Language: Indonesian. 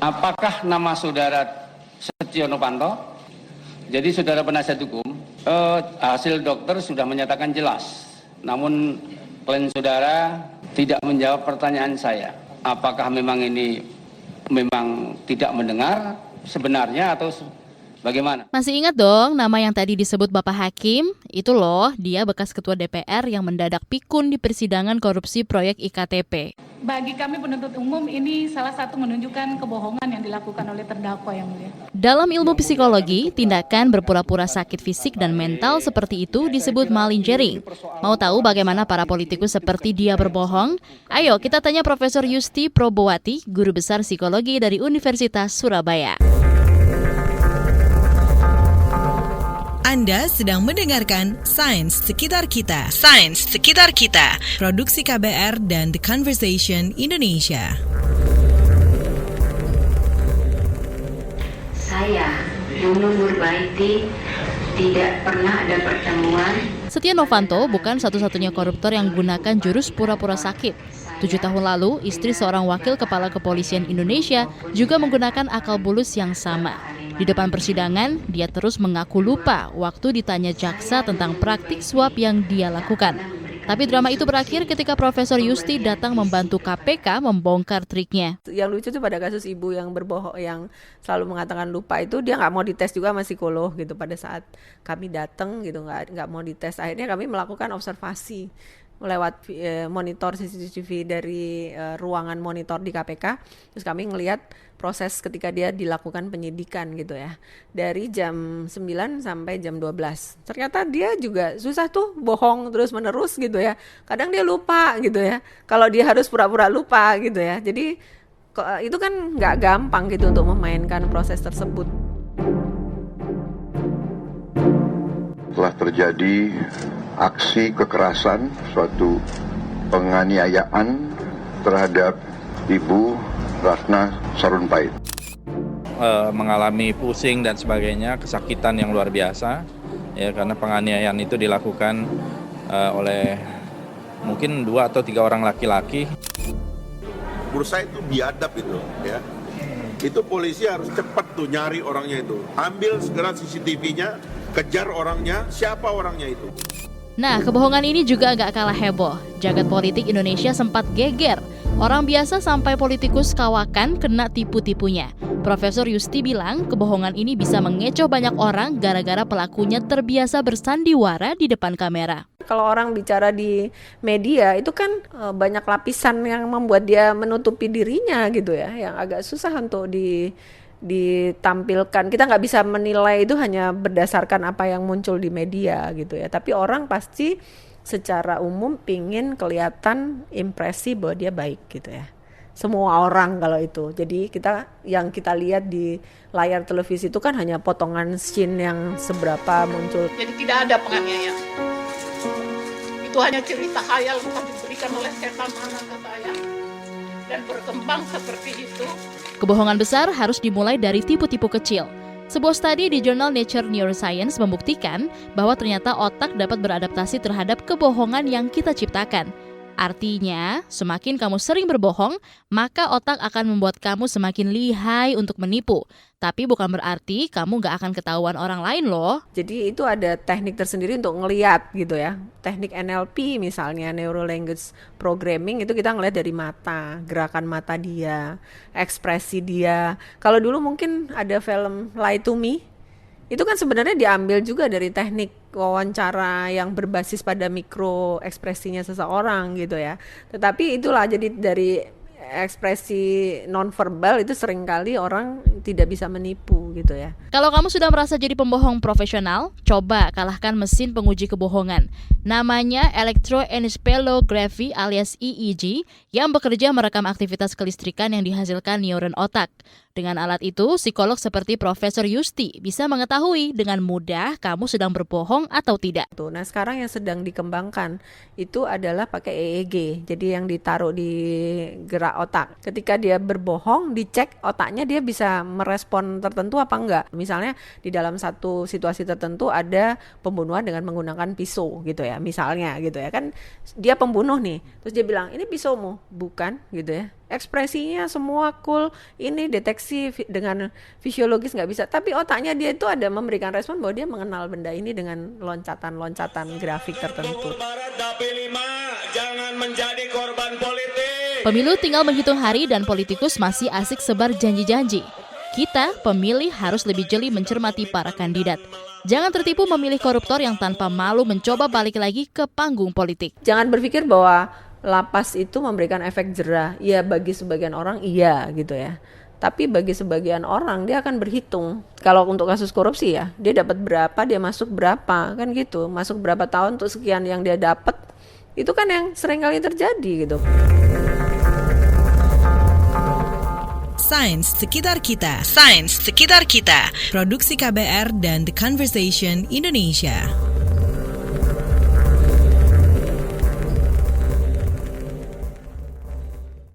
Apakah nama saudara Setio Novanto? Jadi saudara penasihat hukum, hasil dokter sudah menyatakan jelas. Namun klien saudara tidak menjawab pertanyaan saya. Apakah memang ini tidak mendengar sebenarnya atau bagaimana? Masih ingat dong nama yang tadi disebut Bapak Hakim? Itu loh, dia bekas ketua DPR yang mendadak pikun di persidangan korupsi proyek IKTP. Bagi kami penuntut umum ini salah satu menunjukkan kebohongan yang dilakukan oleh terdakwa yang mulia. Dalam ilmu psikologi, tindakan berpura-pura sakit fisik dan mental seperti itu disebut malingering. Mau tahu bagaimana para politikus seperti dia berbohong? Ayo kita tanya Profesor Yusti Probowati, guru besar psikologi dari Universitas Surabaya. Anda sedang mendengarkan Sains Sekitar Kita. Sains Sekitar Kita. Produksi KBR dan The Conversation Indonesia. Saya, Nunung Nurbaiti, tidak pernah ada pertemuan. Setio Novanto bukan satu-satunya koruptor yang gunakan jurus pura-pura sakit. 7 tahun lalu, istri seorang wakil kepala kepolisian Indonesia juga menggunakan akal bulus yang sama. Di depan persidangan, dia terus mengaku lupa waktu ditanya jaksa tentang praktik suap yang dia lakukan. Tapi drama itu berakhir ketika Profesor Yusti datang membantu KPK membongkar triknya. Yang lucu tuh pada kasus ibu yang berbohong, yang selalu mengatakan lupa itu, dia nggak mau dites juga sama psikolog gitu. Pada saat kami datang gitu, nggak mau dites. Akhirnya kami melakukan observasi lewat monitor CCTV dari ruangan monitor di KPK. Terus kami ngelihat proses ketika dia dilakukan penyidikan gitu ya. Dari jam 9 sampai jam 12. Ternyata dia juga susah tuh bohong terus menerus gitu ya. Kadang dia lupa gitu ya. Kalau dia harus pura-pura lupa gitu ya. Jadi itu kan nggak gampang gitu untuk memainkan proses tersebut. Telah terjadi aksi kekerasan, suatu penganiayaan terhadap Ibu Ratna Sarumpait. Mengalami pusing dan sebagainya, kesakitan yang luar biasa, ya karena penganiayaan itu dilakukan oleh mungkin 2 atau 3 orang laki-laki. Menurut saya itu biadab itu, ya. Itu polisi harus cepat tuh nyari orangnya itu, ambil segera CCTV-nya, kejar orangnya, siapa orangnya itu. Nah, kebohongan ini juga gak kalah heboh. Jagat politik Indonesia sempat geger. Orang biasa sampai politikus kawakan kena tipu-tipunya. Profesor Yusti bilang kebohongan ini bisa mengecoh banyak orang gara-gara pelakunya terbiasa bersandiwara di depan kamera. Kalau orang bicara di media itu kan banyak lapisan yang membuat dia menutupi dirinya gitu ya, yang agak susah untuk ditampilkan. Kita nggak bisa menilai itu hanya berdasarkan apa yang muncul di media gitu ya. Tapi orang pasti secara umum pingin kelihatan impresi bahwa dia baik gitu ya. Semua orang kalau itu. Jadi yang kita lihat di layar televisi itu kan hanya potongan scene yang seberapa muncul. Jadi tidak ada penganiayaan. Itu hanya cerita khayal yang diberikan oleh setan anak saya. Dan berkembang seperti itu. Kebohongan besar harus dimulai dari tipu-tipu kecil. Sebuah studi di jurnal Nature Neuroscience membuktikan bahwa ternyata otak dapat beradaptasi terhadap kebohongan yang kita ciptakan. Artinya, semakin kamu sering berbohong, maka otak akan membuat kamu semakin lihai untuk menipu. Tapi bukan berarti kamu gak akan ketahuan orang lain loh. Jadi itu ada teknik tersendiri untuk ngelihat gitu ya. Teknik NLP misalnya, Neuro Language Programming, itu kita ngelihat dari mata, gerakan mata dia, ekspresi dia. Kalau dulu mungkin ada film Lie to Me, itu kan sebenarnya diambil juga dari teknik wawancara yang berbasis pada mikro ekspresinya seseorang gitu ya. Tetapi itulah, jadi dari ekspresi nonverbal itu seringkali orang tidak bisa menipu gitu ya. Kalau kamu sudah merasa jadi pembohong profesional, coba kalahkan mesin penguji kebohongan. Namanya electroencephalography alias EEG yang bekerja merekam aktivitas kelistrikan yang dihasilkan neuron otak. Dengan alat itu, psikolog seperti Profesor Yusti bisa mengetahui dengan mudah kamu sedang berbohong atau tidak. Nah, sekarang yang sedang dikembangkan itu adalah pakai EEG. Jadi yang ditaruh di gerak otak. Ketika dia berbohong, dicek otaknya dia bisa merespon tertentu apa enggak. Misalnya di dalam satu situasi tertentu ada pembunuhan dengan menggunakan pisau gitu ya. Misalnya gitu ya. Kan dia pembunuh nih. Terus dia bilang, "Ini pisaumu." Bukan gitu ya. ekspresinya semua cool, ini deteksi dengan fisiologis nggak bisa, tapi otaknya dia itu ada memberikan respon bahwa dia mengenal benda ini dengan loncatan-loncatan grafik tertentu. Jangan menjadi korban politik. Pemilu tinggal menghitung hari dan politikus masih asik sebar janji-janji. Kita, pemilih, harus lebih jeli mencermati para kandidat. Jangan tertipu memilih koruptor yang tanpa malu mencoba balik lagi ke panggung politik. Jangan berpikir bahwa lapas itu memberikan efek jerah. Ya bagi sebagian orang iya gitu ya. Tapi bagi sebagian orang dia akan berhitung. Kalau untuk kasus korupsi ya, dia dapat berapa, dia masuk berapa, kan gitu. Masuk berapa tahun untuk sekian yang dia dapat. Itu kan yang sering kali terjadi gitu. Sains Sekitar Kita. Sains Sekitar Kita. Produksi KBR dan The Conversation Indonesia.